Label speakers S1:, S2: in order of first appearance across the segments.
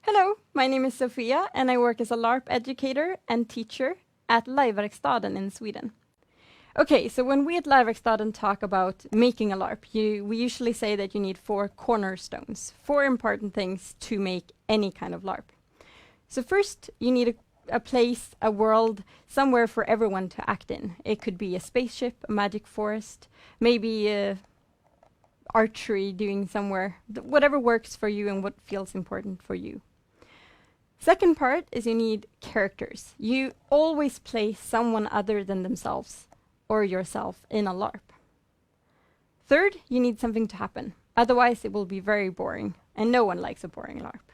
S1: Hello, my name is Sofia and I work as a LARP educator and teacher at Liveverkstaden in Sweden. Okay, so when we at Liveverkstaden talk about making a LARP, we usually say that you need 4 cornerstones, 4 important things to make any kind of LARP. So first, you need a place, a world, somewhere for everyone to act in. It could be a spaceship, a magic forest, maybe archery doing somewhere, whatever works for you and what feels important for you. Second part is you need characters. You always play someone other than themselves or yourself in a LARP. Third, you need something to happen. Otherwise, it will be very boring, and no one likes a boring LARP.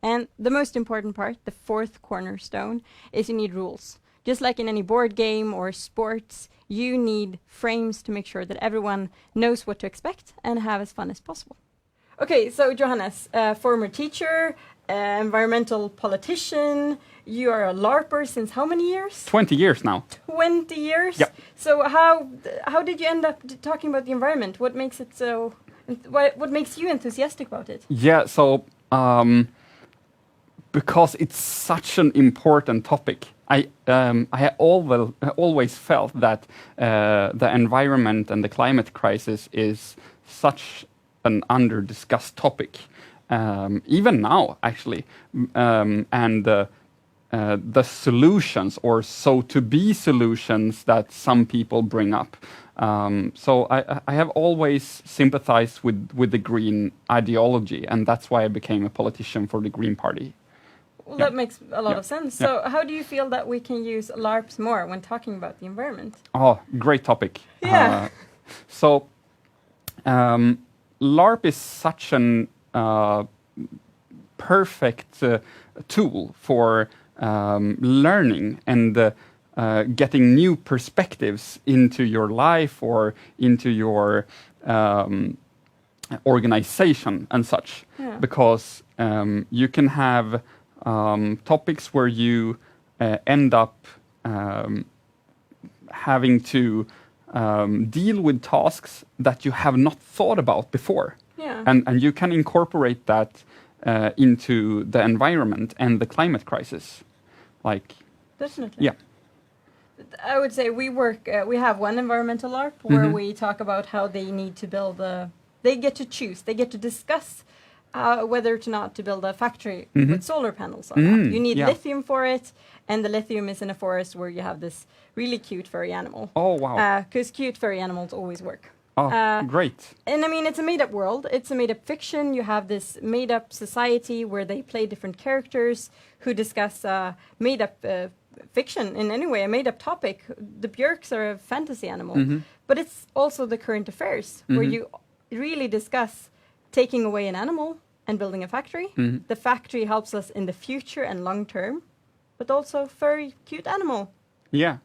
S1: And the most important part, the 4th cornerstone, is you need rules. Just like in any board game or sports, you need frames to make sure that everyone knows what to expect and have as fun as possible. Okay, so Johannes, former teacher, environmental politician, you are a LARPer since how many years?
S2: 20 years now.
S1: 20 years?
S2: Yeah.
S1: So how did you end up talking about the environment? What makes it so, what makes you enthusiastic about it?
S2: Yeah, so because it's such an important topic, I always felt that the environment and the climate crisis is such an under-discussed topic. Even now, actually, and the solutions or so-to-be solutions that some people bring up. So I have always sympathized with the green ideology, and that's why I became a politician for the Green Party.
S1: Well, that makes a lot of sense. So how do you feel that we can use LARPs more when talking about the environment?
S2: Oh, great topic.
S1: Yeah.
S2: So LARP is such an perfect tool for learning and getting new perspectives into your life or into your organization and such. Yeah. Because you can have topics where you end up having to deal with tasks that you have not thought about before.
S1: Yeah.
S2: And you can incorporate that into the environment and the climate crisis.
S1: Definitely.
S2: Yeah.
S1: I would say we have one environmental LARP where we talk about how they need to build they get to choose, they get to discuss whether or not to build a factory with solar panels on that. You need lithium for it, and the lithium is in a forest where you have this really cute furry animal.
S2: Oh, wow.
S1: Because cute furry animals always work.
S2: Oh, great.
S1: And I mean, it's a made-up world. It's a made-up fiction. You have this made-up society where they play different characters who discuss made-up fiction in any way, a made-up topic. The Björks are a fantasy animal. But it's also the current affairs where you really discuss taking away an animal and building a factory. The factory helps us in the future and long term, but also furry, cute animal.
S2: Yeah.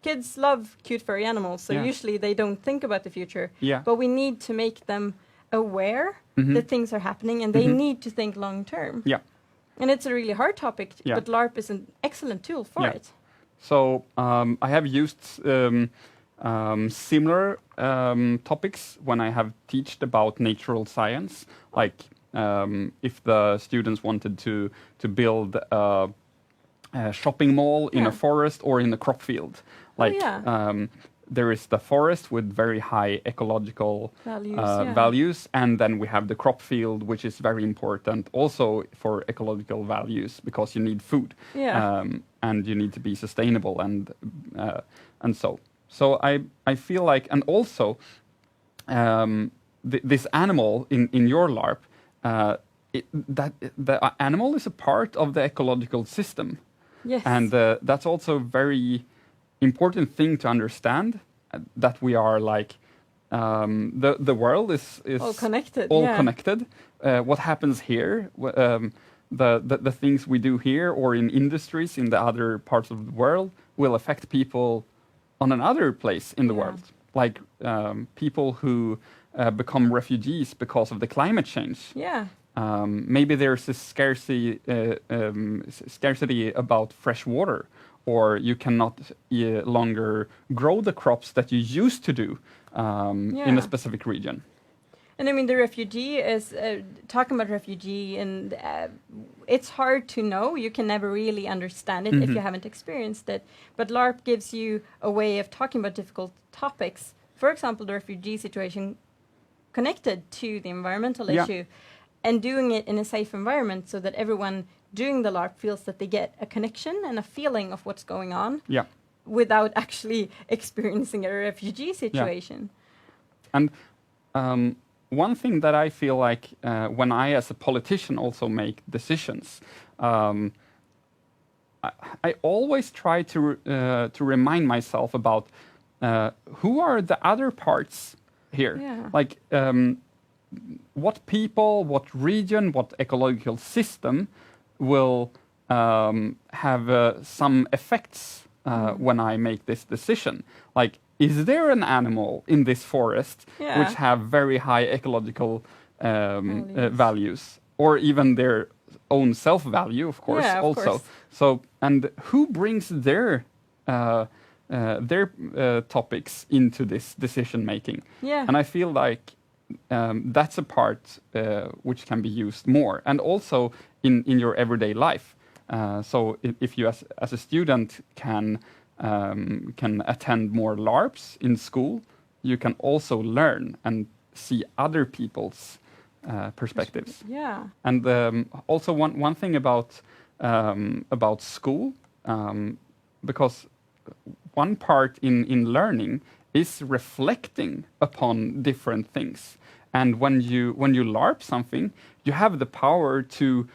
S1: Kids love cute furry animals, so usually they don't think about the future.
S2: Yeah.
S1: But we need to make them aware that things are happening, and they need to think long term.
S2: Yeah.
S1: And it's a really hard topic, but LARP is an excellent tool for it.
S2: So I have used similar topics when I have taught about natural science, like if the students wanted to build a shopping mall in a forest or in a crop field. There is the forest with very high ecological values, and then we have the crop field, which is very important also for ecological values because you need food, and you need to be sustainable, and so. So I feel like, and also this animal in your LARP, the animal is a part of the ecological system.
S1: Yes.
S2: And that's also a very important thing to understand, that we are like, the world is
S1: all connected.
S2: Connected. What happens here, the things we do here or in industries in the other parts of the world will affect people on another place in the world. Like people who become refugees because of the climate change.
S1: Yeah.
S2: Maybe there's a scarcity about fresh water, or you cannot longer grow the crops that you used to do in a specific region.
S1: And I mean, the refugee is talking about refugee, and it's hard to know. You can never really understand it if you haven't experienced it. But LARP gives you a way of talking about difficult topics. For example, the refugee situation connected to the environmental issue, and doing it in a safe environment so that everyone doing the LARP feels that they get a connection and a feeling of what's going on without actually experiencing a refugee situation.
S2: And one thing that I feel like when I, as a politician, also make decisions, I always try to remind myself about who are the other parts here.
S1: Yeah.
S2: Like what people, what region, what ecological system will have some effects when I make this decision. Like, is there an animal in this forest which have very high ecological values, or even their own self-value, of course, also. Course. So, and who brings their topics into this decision making?
S1: Yeah.
S2: And I feel like that's a part which can be used more, and also in your everyday life. So if you as a student can attend more LARPs in school, you can also learn and see other people's perspectives.
S1: Yeah.
S2: And also one thing about school, because one part in learning is reflecting upon different things. And when you LARP something, you have the power to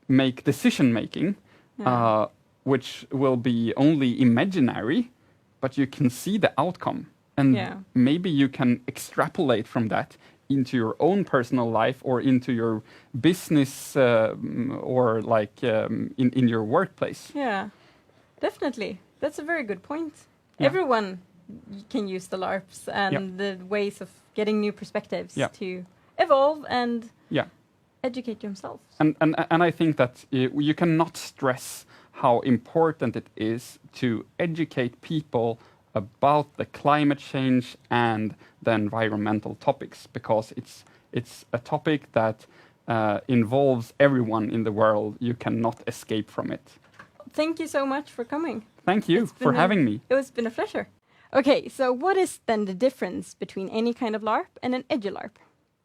S2: make decision making, which will be only imaginary, but you can see the outcome. And maybe you can extrapolate from that into your own personal life, or into your business, or like in your workplace.
S1: Yeah, definitely. That's a very good point. Yeah. Everyone can use the LARPs and the ways of getting new perspectives to evolve and educate themselves.
S2: And I think that you cannot stress how important it is to educate people about the climate change and the environmental topics, because it's a topic that involves everyone in the world. You cannot escape from it.
S1: Thank you so much for coming.
S2: Thank you for having me.
S1: It's been a pleasure. Okay, so what is then the difference between any kind of LARP and an EduLarp?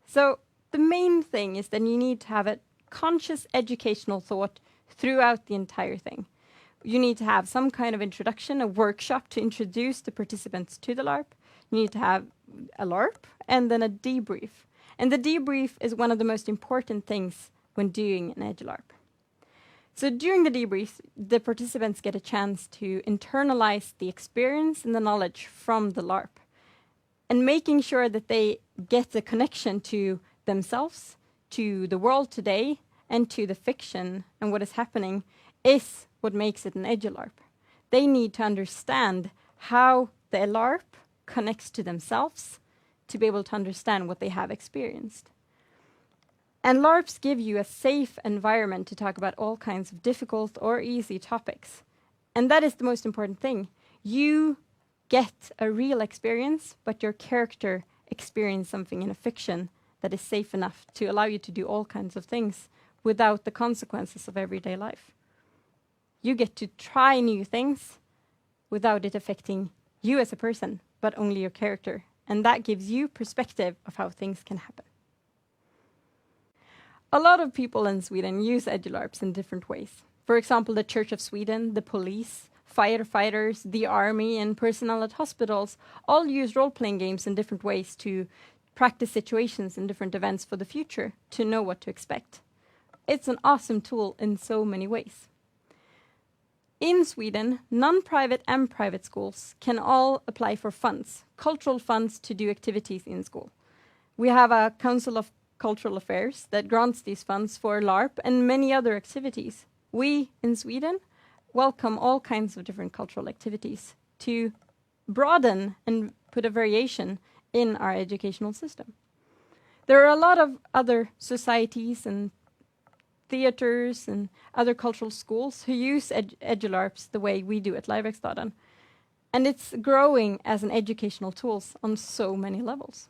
S1: So the main thing is that you need to have a conscious educational thought throughout the entire thing. You need to have some kind of introduction, a workshop to introduce the participants to the LARP. You need to have a LARP and then a debrief. And the debrief is one of the most important things when doing an EduLarp. So during the debrief, the participants get a chance to internalize the experience and the knowledge from the LARP, and making sure that they get the connection to themselves, to the world today, and to the fiction and what is happening is what makes it an EduLarp. They need to understand how the LARP connects to themselves to be able to understand what they have experienced. And LARPs give you a safe environment to talk about all kinds of difficult or easy topics. And that is the most important thing. You get a real experience, but your character experiences something in a fiction that is safe enough to allow you to do all kinds of things without the consequences of everyday life. You get to try new things without it affecting you as a person, but only your character. And that gives you perspective of how things can happen. A lot of people in Sweden use EduLarps in different ways. For example, the Church of Sweden, the police, firefighters, the army, and personnel at hospitals all use role-playing games in different ways to practice situations in different events for the future, to know what to expect. It's an awesome tool in so many ways. In Sweden, non-private and private schools can all apply for funds, cultural funds, to do activities in school. We have a Council of Cultural Affairs that grants these funds for LARP and many other activities. We, in Sweden, welcome all kinds of different cultural activities to broaden and put a variation in our educational system. There are a lot of other societies and theaters and other cultural schools who use EduLarps the way we do at Liveverkstaden. And it's growing as an educational tool on so many levels.